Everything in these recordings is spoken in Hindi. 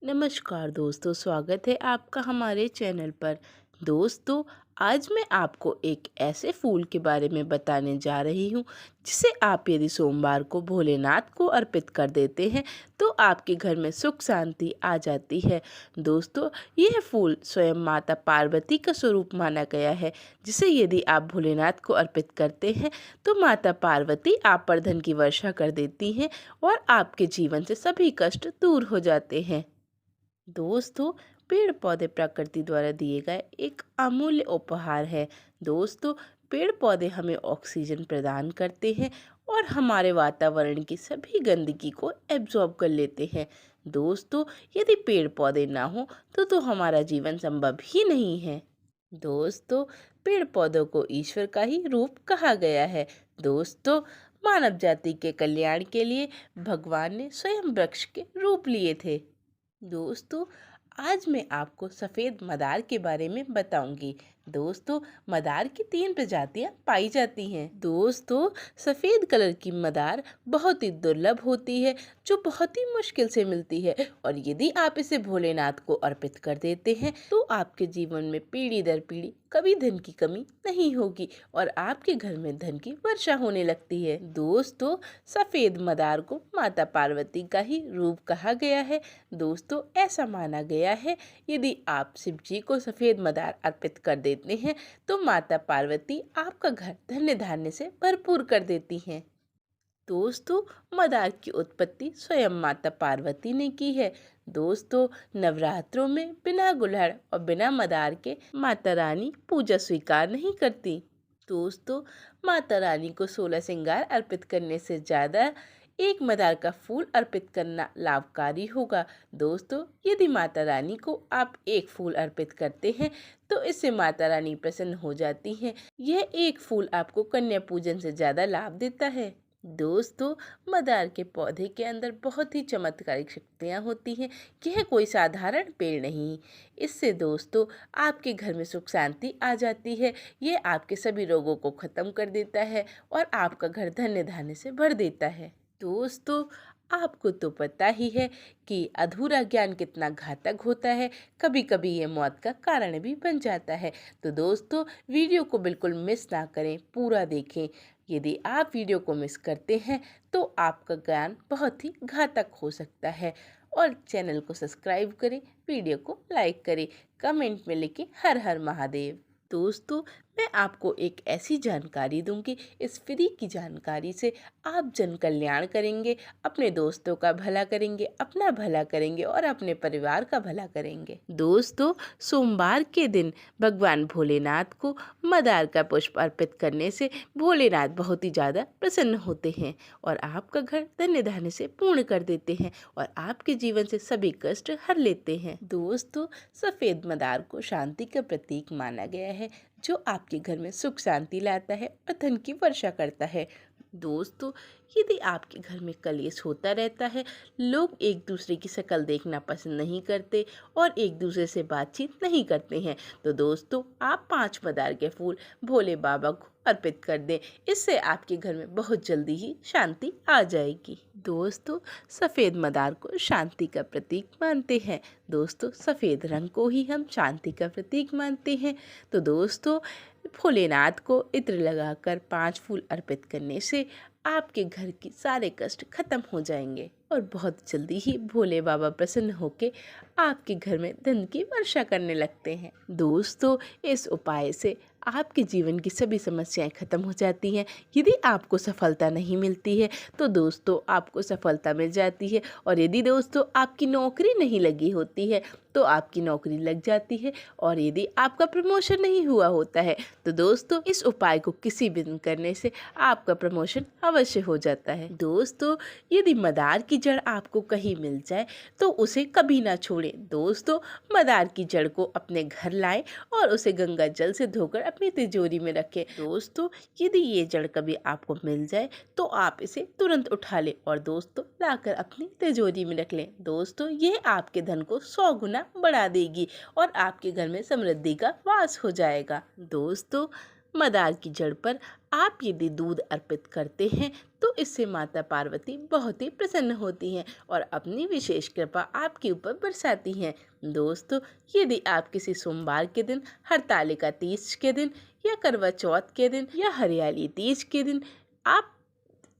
नमस्कार दोस्तों, स्वागत है आपका हमारे चैनल पर। दोस्तों, आज मैं आपको एक ऐसे फूल के बारे में बताने जा रही हूँ जिसे आप यदि सोमवार को भोलेनाथ को अर्पित कर देते हैं तो आपके घर में सुख शांति आ जाती है। दोस्तों, यह फूल स्वयं माता पार्वती का स्वरूप माना गया है, जिसे यदि आप भोलेनाथ को अर्पित करते हैं तो माता पार्वती आप पर धन की वर्षा कर देती हैं और आपके जीवन से सभी कष्ट दूर हो जाते हैं। दोस्तों, पेड़ पौधे प्रकृति द्वारा दिए गए एक अमूल्य उपहार है। दोस्तों, पेड़ पौधे हमें ऑक्सीजन प्रदान करते हैं और हमारे वातावरण की सभी गंदगी को एब्जॉर्ब कर लेते हैं। दोस्तों, यदि पेड़ पौधे ना हो तो हमारा जीवन संभव ही नहीं है। दोस्तों, पेड़ पौधों को ईश्वर का ही रूप कहा गया है। दोस्तों, मानव जाति के कल्याण के लिए भगवान ने स्वयं वृक्ष के रूप लिए थे। दोस्तों, आज मैं आपको सफ़ेद मदार के बारे में बताऊंगी। दोस्तों, मदार की 3 प्रजातियां पाई जाती हैं। दोस्तों, सफ़ेद कलर की मदार बहुत ही दुर्लभ होती है, जो बहुत ही मुश्किल से मिलती है, और यदि आप इसे भोलेनाथ को अर्पित कर देते हैं तो आपके जीवन में पीढ़ी दर पीढ़ी कभी धन की कमी नहीं होगी और आपके घर में धन की वर्षा होने लगती है। दोस्तों, सफ़ेद मदार को माता पार्वती का ही रूप कहा गया है। दोस्तों, ऐसा माना गया है यदि आप शिव जी को सफ़ेद मदार अर्पित कर देते हैं तो माता पार्वती आपका घर धन्य धान्य से भरपूर कर देती हैं। दोस्तों, मदार की उत्पत्ति स्वयं माता पार्वती ने की है। दोस्तों, नवरात्रों में बिना गुलहड़ और बिना मदार के माता रानी पूजा स्वीकार नहीं करती। दोस्तों, माता रानी को 16 श्रृंगार अर्पित करने से ज़्यादा एक मदार का फूल अर्पित करना लाभकारी होगा। दोस्तों, यदि माता रानी को आप एक फूल अर्पित करते हैं तो इससे माता रानी प्रसन्न हो जाती हैं। यह एक फूल आपको कन्या पूजन से ज़्यादा लाभ देता है। दोस्तों, मदार के पौधे के अंदर बहुत ही चमत्कारिक शक्तियाँ होती हैं। यह कोई साधारण पेड़ नहीं। इससे दोस्तों आपके घर में सुख शांति आ जाती है। यह आपके सभी रोगों को ख़त्म कर देता है और आपका घर धन्य धान्य से भर देता है। दोस्तों, आपको तो पता ही है कि अधूरा ज्ञान कितना घातक होता है। कभी कभी ये मौत का कारण भी बन जाता है। तो दोस्तों, वीडियो को बिल्कुल मिस ना करें, पूरा देखें। यदि आप वीडियो को मिस करते हैं तो आपका ज्ञान बहुत ही घातक हो सकता है। और चैनल को सब्सक्राइब करें, वीडियो को लाइक करें, कमेंट में लिखें हर हर महादेव। दोस्तों, मैं आपको एक ऐसी जानकारी दूंगी, इस फ्री की जानकारी से आप जन कल्याण करेंगे, अपने दोस्तों का भला करेंगे, अपना भला करेंगे और अपने परिवार का भला करेंगे। दोस्तों, सोमवार के दिन भगवान भोलेनाथ को मदार का पुष्प अर्पित करने से भोलेनाथ बहुत ही ज़्यादा प्रसन्न होते हैं और आपका घर धन्य धान्य से पूर्ण कर देते हैं और आपके जीवन से सभी कष्ट हर लेते हैं। दोस्तों, सफ़ेद मदार को शांति का प्रतीक माना गया है, जो आपके घर में सुख शांति लाता है और धन की वर्षा करता है। दोस्तों, यदि आपके घर में कलेश होता रहता है, लोग एक दूसरे की शक्ल देखना पसंद नहीं करते और एक दूसरे से बातचीत नहीं करते हैं, तो दोस्तों आप 5 मदार के फूल भोले बाबा को अर्पित कर दें। इससे आपके घर में बहुत जल्दी ही शांति आ जाएगी। दोस्तों, सफ़ेद मदार को शांति का प्रतीक मानते हैं। दोस्तों, सफ़ेद रंग को ही हम शांति का प्रतीक मानते हैं। तो दोस्तों, भोलेनाथ को इत्र लगाकर 5 फूल अर्पित करने से आपके घर के सारे कष्ट खत्म हो जाएंगे और बहुत जल्दी ही भोले बाबा प्रसन्न होकर आपके घर में धन की वर्षा करने लगते हैं। दोस्तों, इस उपाय से आपके जीवन की सभी समस्याएं खत्म हो जाती हैं। यदि आपको सफलता नहीं मिलती है तो दोस्तों आपको सफलता मिल जाती है, और यदि दोस्तों आपकी नौकरी नहीं लगी होती है तो आपकी नौकरी लग जाती है, और यदि आपका प्रमोशन नहीं हुआ होता है तो दोस्तों इस उपाय को किसी भी दिन करने से आपका प्रमोशन अवश्य हो जाता है। दोस्तों, यदि मदार की जड़ आपको कहीं मिल जाए तो उसे कभी ना छोड़ें। दोस्तों, मदार की जड़ को अपने घर लाएं और उसे गंगा जल से धोकर अपनी तिजोरी में रखें। दोस्तों, यदि ये जड़ कभी आपको मिल जाए तो आप इसे तुरंत उठा लें और दोस्तों लाकर अपनी तिजोरी में रख लें। दोस्तों, ये आपके धन को 100 गुना बढ़ा देगी और आपके घर में समृद्धि का वास हो जाएगा। दोस्तों, मदार की जड़ पर आप यदि दूध अर्पित करते हैं तो इससे माता पार्वती बहुत ही प्रसन्न होती हैं और अपनी विशेष कृपा आपके ऊपर बरसाती हैं। दोस्तों, यदि आप किसी सोमवार के दिन, हरतालिका तीज के दिन या करवा चौथ के दिन या हरियाली तीज के दिन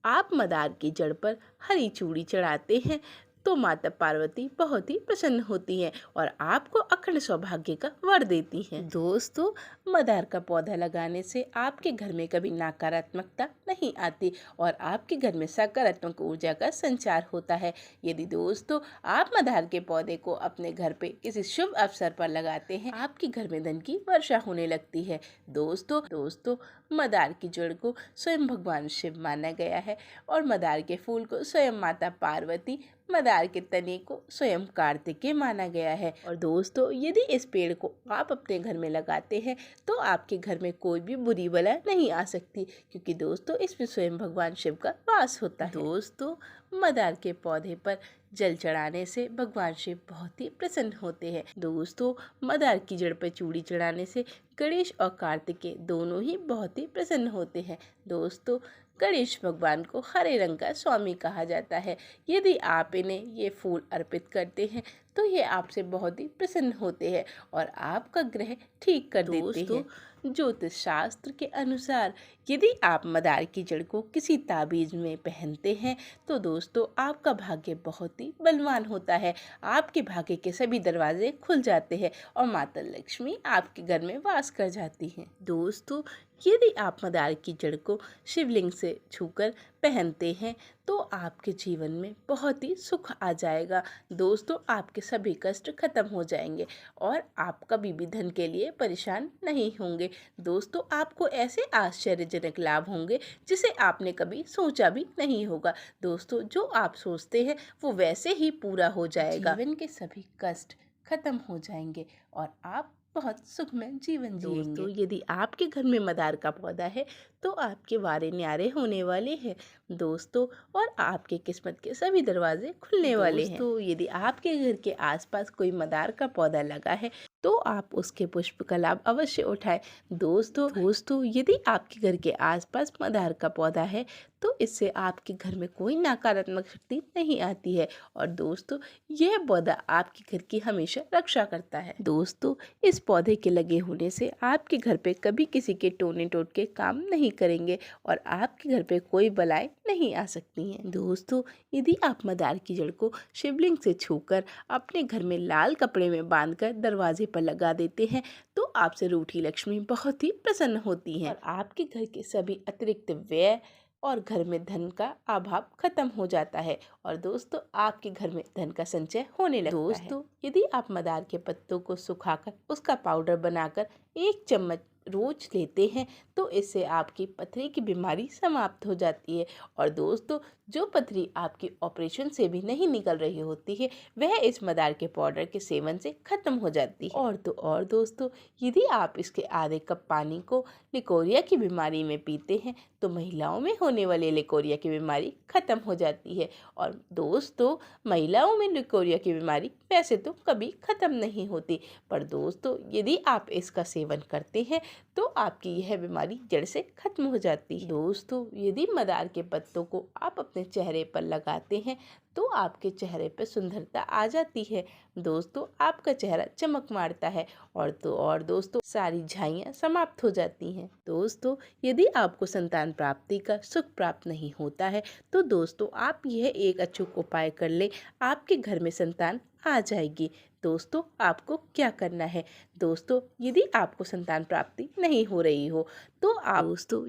आप मदार की जड़ पर हरी चूड़ी चढ़ाते हैं तो माता पार्वती बहुत ही प्रसन्न होती हैं और आपको अखंड सौभाग्य का वर देती हैं। दोस्तों, मदार का पौधा लगाने से आपके घर में कभी नकारात्मकता नहीं आती और आपके घर में सकारात्मक ऊर्जा का संचार होता है। यदि दोस्तों आप मदार के पौधे को अपने घर पे किसी शुभ अवसर पर लगाते हैं, आपके घर में धन की वर्षा होने लगती है। दोस्तों मदार की जड़ को स्वयं भगवान शिव माना गया है और मदार के फूल को स्वयं माता पार्वती, मदार के तने को स्वयं कार्तिकेय माना गया है। और दोस्तों, यदि इस पेड़ को आप अपने घर में लगाते हैं तो आपके घर में कोई भी बुरी बला नहीं आ सकती, क्योंकि दोस्तों इसमें स्वयं भगवान शिव का वास होता है। दोस्तों, मदार के पौधे पर जल चढ़ाने से भगवान शिव बहुत ही प्रसन्न होते हैं। दोस्तों, मदार की जड़ पर चूड़ी चढ़ाने से गणेश और कार्तिकेय दोनों ही बहुत ही प्रसन्न होते हैं। दोस्तों, गणेश भगवान को हरे रंग का स्वामी कहा जाता है। यदि आप इन्हें ये फूल अर्पित करते हैं तो ये आपसे बहुत ही प्रसन्न होते हैं और आपका ग्रह ठीक कर देते हैं। ज्योतिष शास्त्र के अनुसार यदि आप मदार की जड़ को किसी ताबीज में पहनते हैं तो दोस्तों आपका भाग्य बहुत ही बलवान होता है। आपके भाग्य के सभी दरवाजे खुल जाते हैं और माता लक्ष्मी आपके घर में वास कर जाती हैं। दोस्तों, यदि आप मदार की जड़ को शिवलिंग से छूकर पहनते हैं तो आपके जीवन में बहुत ही सुख आ जाएगा। दोस्तों, आपके सभी कष्ट खत्म हो जाएंगे और आप कभी भी धन के लिए परेशान नहीं होंगे। दोस्तों, आपको ऐसे आश्चर्यजनक लाभ होंगे जिसे आपने कभी सोचा भी नहीं होगा। दोस्तों, जो आप सोचते हैं वो वैसे ही पूरा हो जाएगा। जीवन के सभी कष्ट खत्म हो जाएंगे और आप बहुत सुखमय जीवन जिएंगे। दोस्तों, यदि आपके घर में मदार का पौधा है तो आपके वारे न्यारे होने वाले हैं दोस्तों, और आपके किस्मत के सभी दरवाजे खुलने वाले हैं। तो यदि आपके घर के आसपास कोई मदार का पौधा लगा है तो आप उसके पुष्प का लाभ अवश्य उठाएं। दोस्तों, यदि आपके घर के आसपास मदार का पौधा है तो इससे आपके घर में कोई नकारात्मक शक्ति नहीं आती है और दोस्तों यह पौधा आपके घर की हमेशा रक्षा करता है। दोस्तों, इस पौधे के लगे होने से आपके घर पे कभी किसी के टोने टोटके काम नहीं करेंगे और आपके घर पे कोई बलाएं नहीं आ सकती हैं। दोस्तों, यदि आप मदार की जड़ को शिवलिंग से छूकर अपने घर में लाल कपड़े में बांधकर दरवाजे पर लगा देते हैं तो आपसे रूठी लक्ष्मी बहुत ही प्रसन्न होती हैं और आपके घर के सभी अतिरिक्त व्यय और घर में धन का अभाव खत्म हो जाता है और दोस्तों आपके घर में धन का संचय होने लगता है। दोस्तों, यदि आप मदार के पत्तों को सुखाकर उसका पाउडर बनाकर 1 चम्मच रोज लेते हैं तो इससे आपकी पथरी की बीमारी समाप्त हो जाती है और दोस्तों जो पथरी आपकी ऑपरेशन से भी नहीं निकल रही होती है वह इस मदार के पाउडर के सेवन से खत्म हो जाती है। और दोस्तों, यदि आप इसके आधे कप पानी को लिकोरिया की बीमारी में पीते हैं तो महिलाओं में होने वाली लिकोरिया की बीमारी खत्म हो जाती है। और दोस्तों, महिलाओं में लिकोरिया की बीमारी वैसे तो कभी खत्म नहीं होती, पर दोस्तों यदि आप इसका सेवन करते हैं तो आपकी यह बीमारी जड़ से खत्म हो जाती है। दोस्तों, यदि मदार के पत्तों को आप अपने चेहरे पर लगाते हैं तो आपके चेहरे पर सुंदरता आ जाती है। दोस्तों, आपका चेहरा चमक मारता है और दोस्तों सारी झाइयाँ समाप्त हो जाती हैं। दोस्तों, यदि आपको संतान प्राप्ति का सुख प्राप्त नहीं होता है तो दोस्तों आप यह एक अचूक उपाय कर ले, आपके घर में संतान आ जाएगी। दोस्तों, आपको क्या करना है? दोस्तों, यदि आपको संतान प्राप्ति नहीं हो रही हो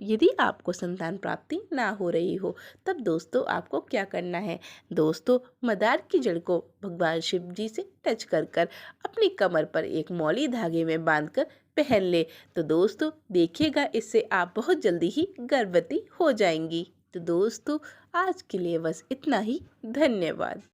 यदि आपको संतान प्राप्ति ना हो रही हो तब दोस्तों आपको क्या करना है? दोस्तों, मदार की जड़ को भगवान शिव जी से टच कर अपनी कमर पर एक मौली धागे में बांधकर पहन ले तो दोस्तों देखिएगा इससे आप बहुत जल्दी ही गर्भवती हो जाएंगी। तो दोस्तों आज के लिए बस इतना ही। धन्यवाद।